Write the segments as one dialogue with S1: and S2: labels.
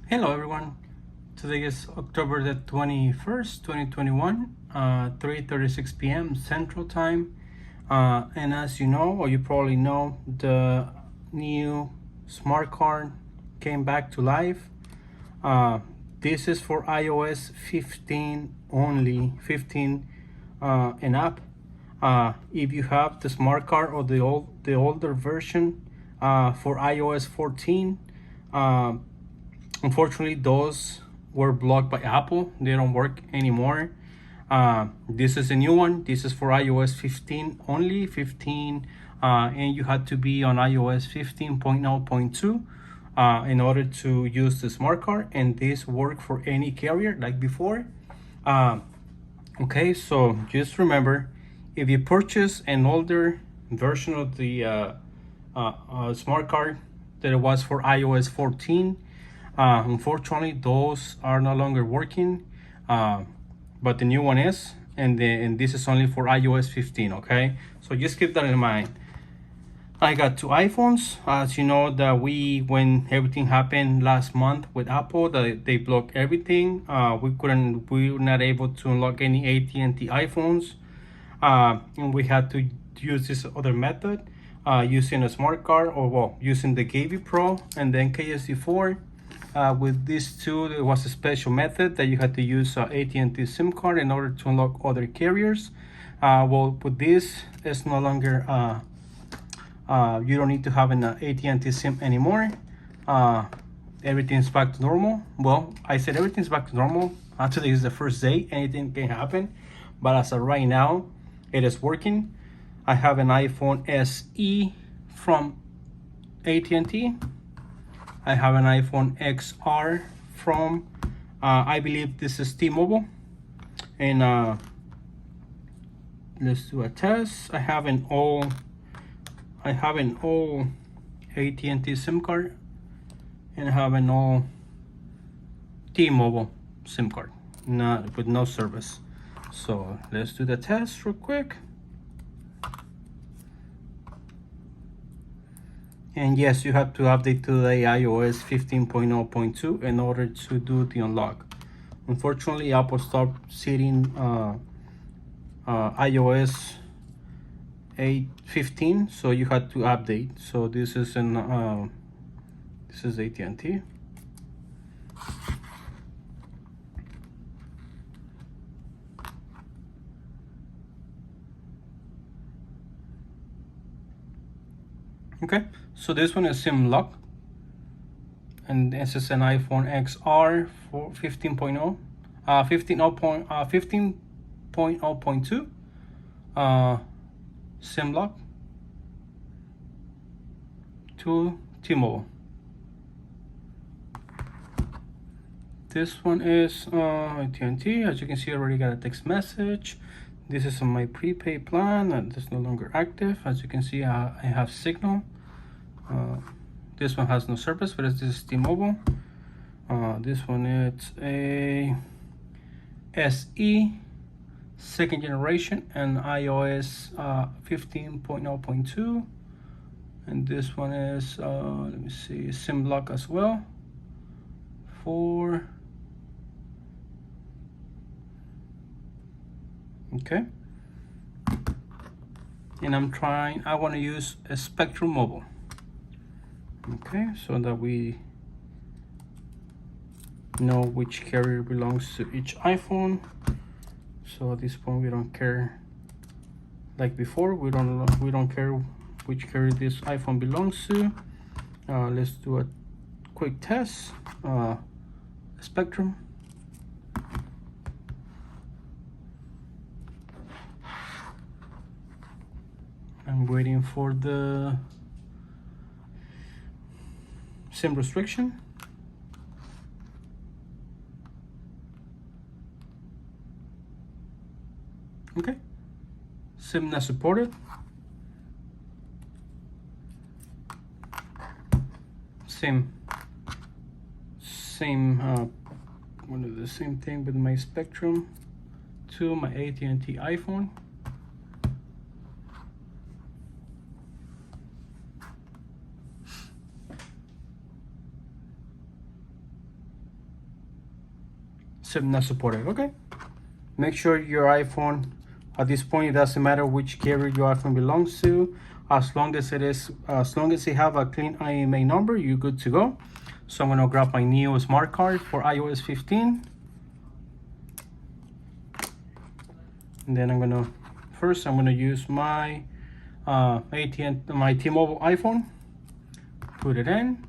S1: Hello everyone. Today is October the 21st, 2021, 3:36 p.m. Central Time. And as you know, or you probably know, the new smart card came back to life. Uh, this is for iOS 15 only, 15 and up. If you have the smart card or the older version for iOS 14, unfortunately, those were blocked by Apple. They don't work anymore. This is a new one. This is for iOS 15 only, 15, and you had to be on iOS 15.0.2 in order to use the smart card, and this worked for any carrier like before. Okay, so just remember, if you purchase an older version of the smart card that it was for iOS 14, unfortunately, those are no longer working, but the new one is, and this is only for iOS 15. Okay, so just keep that in mind. I got two iPhones. As you know, that when everything happened last month with Apple, that they blocked everything. We were not able to unlock any AT&T iPhones, and we had to use this other method, using a smart card, or using the KV Pro and then KSD4. With these two, there was a special method that you had to use AT&T SIM card in order to unlock other carriers. With this, it's no longer. You don't need to have an AT&T SIM anymore. Everything's back to normal. Well, I said everything's back to normal. Today is the first day. Anything can happen. But as of right now, it is working. I have an iPhone SE from AT&T. I have an iPhone XR from, I believe this is T-Mobile. And let's do a test. I have an old AT&T SIM card, and I have an old T-Mobile SIM card, not with no service. So let's do the test real quick. And yes, you have to update to the iOS 15.0.2 in order to do the unlock. Unfortunately, Apple stopped setting iOS 8.15, so you had to update. So this is AT&T. Okay, so this one is SIM lock, and this is an iPhone XR for 15.0, 15.0.2, SIM lock to T-Mobile. This one is AT&T. As you can see, I already got a text message. This is on my prepaid plan, and it's no longer active. As you can see, I have Signal. This one has no service, but this is T-Mobile. This one is a SE, second generation, and iOS 15.0.2. And this one is, let me see, SIM lock as well. Okay. And I want to use a Spectrum Mobile. Okay, so that we know which carrier belongs to each iPhone. So at this point, we don't care. Like before, we don't care which carrier this iPhone belongs to. Let's do a quick test. Spectrum. I'm waiting for the SIM restriction. Okay, SIM not supported. Same one of the same thing with my Spectrum to my AT&T iPhone. not supported. Okay, make sure your iPhone, at this point it doesn't matter which carrier your iPhone belongs to, as long as it have a clean IMEI number, you're good to go. So I'm gonna grab my new smart card for iOS 15, and then I'm gonna use my my T-Mobile iPhone, put it in.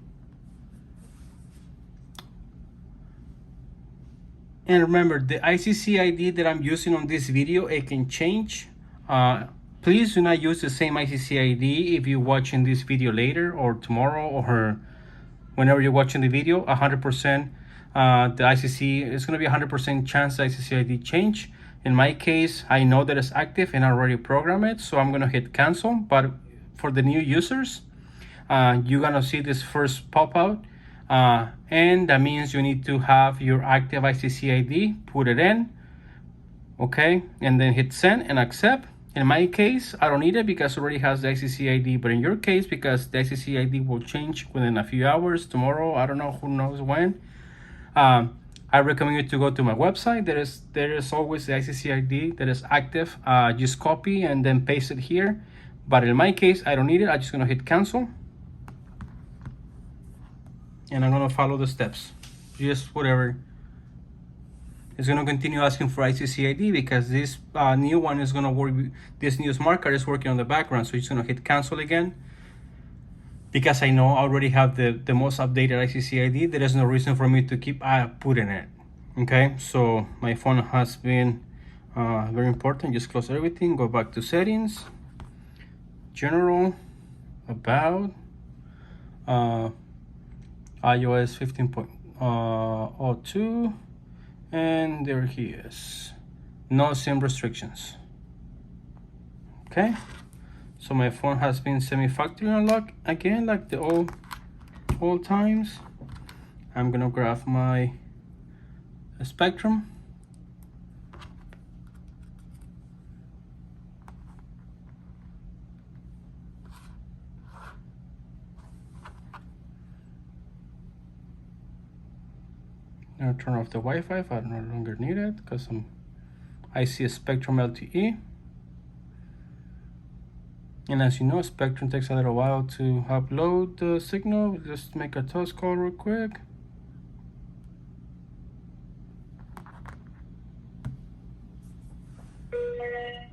S1: And remember, the ICCID that I'm using on this video, it can change. Please do not use the same ICCID if you're watching this video later or tomorrow or whenever you're watching the video. 100% the ICC is going to be 100% chance the ICCID change. In my case, I know that it's active and I already programmed it, so I'm going to hit cancel. But for the new users, you're going to see this first pop out. And that means you need to have your active ICCID, put it in, okay, and then hit send and accept. In my case, I don't need it because it already has the ICCID, but in your case, because the ICCID will change within a few hours, tomorrow, I don't know, who knows when, I recommend you to go to my website. There is always the ICCID that is active. Just copy and then paste it here. But in my case, I don't need it. I'm just gonna hit cancel. And I'm gonna follow the steps, just whatever. It's gonna continue asking for ICCID because this new one is gonna work. This new smart card is working on the background, so it's gonna hit cancel again. Because I know I already have the most updated ICCID, there is no reason for me to keep putting it. Okay, so my phone has been very important. Just close everything, go back to settings, general, about. iOS 15.02, and there he is. No SIM restrictions. Okay, so my phone has been semi-factory unlocked again, like the old times. I'm gonna grab my Spectrum. I'll turn off the Wi-Fi if I no longer need it because I see a Spectrum LTE. And as you know, Spectrum takes a little while to upload the signal. Just make a test call real quick.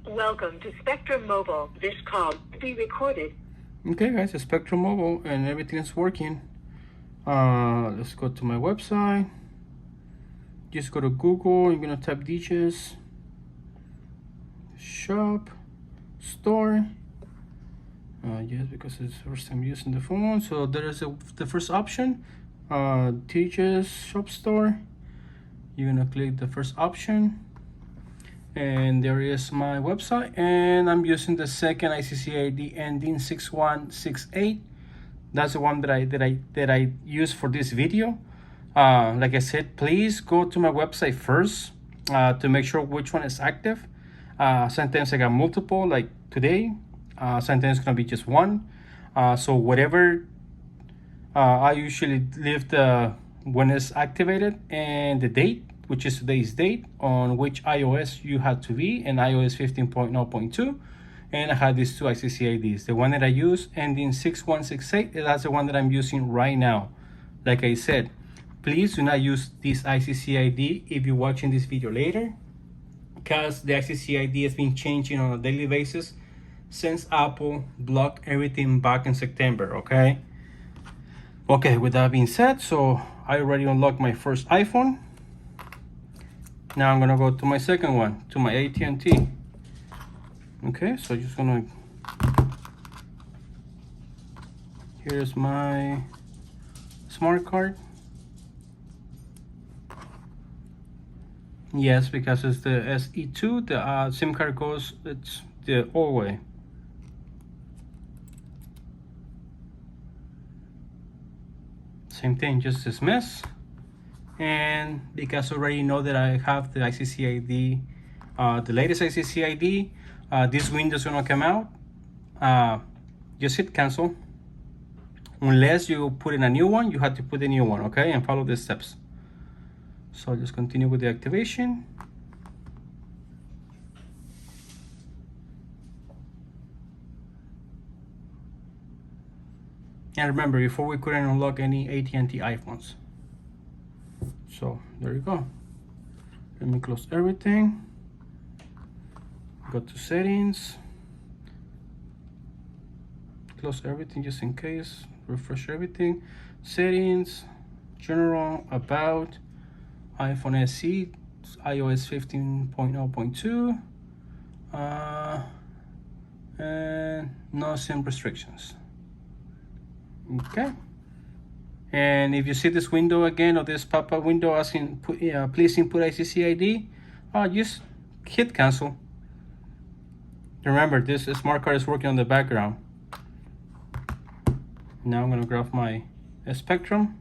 S2: Welcome to Spectrum Mobile. This call will be recorded.
S1: Okay guys, it's Spectrum Mobile and everything is working. Let's go to my website. Just go to Google, you're gonna type Dj's shop store. Yes, because it's the first time using the phone. So there is the first option, Dj's shop store. You're gonna click the first option, and there is my website. And I'm using the second ICCID ending 6168. That's the one that I use for this video. Like I said, please go to my website first to make sure which one is active. Sometimes I got multiple, like today. Sometimes it's gonna be just one. So whatever, I usually leave the when it's activated and the date, which is today's date, on which iOS you have to be, and iOS 15.0.2. And I have these two ICCIDs. The one that I use ending 6168, that's the one that I'm using right now. Like I said, please do not use this ICCID if you're watching this video later, because the ICCID has been changing on a daily basis since Apple blocked everything back in September, okay? Okay, with that being said, so I already unlocked my first iPhone. Now I'm gonna go to my second one, to my AT&T. Okay, so just gonna, here's my smart card. Yes, because it's the SE2, the SIM card goes, it's the old way. Same thing, just dismiss. And because I already know that I have the ICCID, the latest ICCID, this window is gonna come out. Just hit cancel. Unless you put in a new one, you have to put a new one, okay? And follow the steps. So I'll just continue with the activation. And remember, before we couldn't unlock any AT&T iPhones. So there you go. Let me close everything. Go to settings. Close everything just in case. Refresh everything. Settings, general, about, iPhone SE, iOS 15.0.2, and no SIM restrictions. Okay. And if you see this window again, or this pop-up window asking, please input ICCID, just hit cancel. Remember, this smart card is working on the background. Now I'm gonna grab my Spectrum.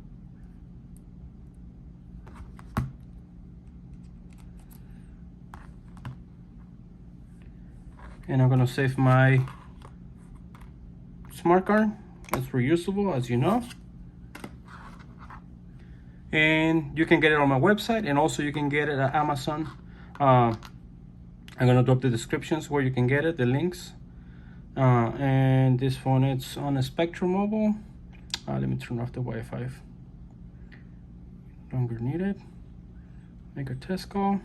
S1: And I'm gonna save my smart card. It's reusable, as you know. And you can get it on my website, and also you can get it at Amazon. I'm gonna drop the descriptions where you can get it, the links. And this phone, it's on a Spectrum Mobile. Let me turn off the Wi-Fi. Longer needed. Make a test call.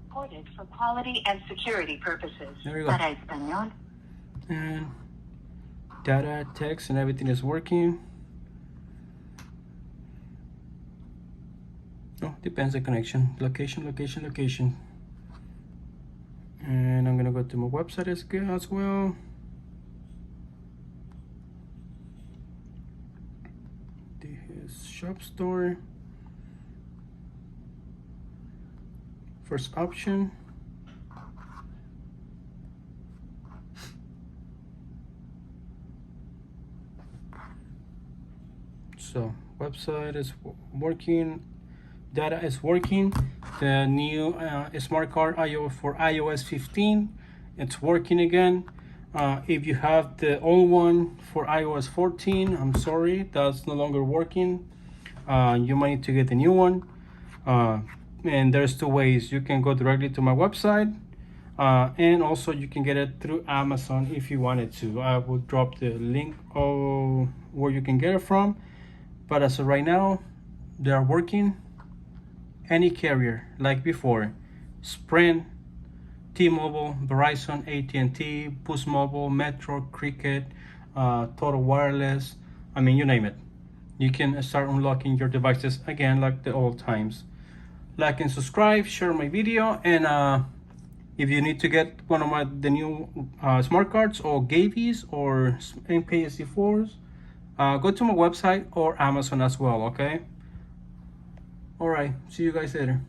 S2: Recorded for quality and security purposes.
S1: There you go.
S2: Para español.
S1: And data, text, and everything is working. Oh, depends on connection. Location. And I'm gonna go to my website as well. This shop store. First option. So website is working, data is working. The new smart card for iOS 15, it's working again. If you have the old one for iOS 14, I'm sorry, that's no longer working. You might need to get the new one. And there's two ways. You can go directly to my website, and also you can get it through Amazon if you wanted to. I will drop the link of where you can get it from. But as of right now, they are working. Any carrier like before: Sprint, T-Mobile, Verizon, AT&T, Boost Mobile, Metro, Cricket, Total Wireless. I mean, you name it. You can start unlocking your devices again like the old times. Like and subscribe, share my video, and if you need to get one of the new smart cards or Gavies or IMEI SD4s, go to my website or Amazon as well. Okay. All right. See you guys later.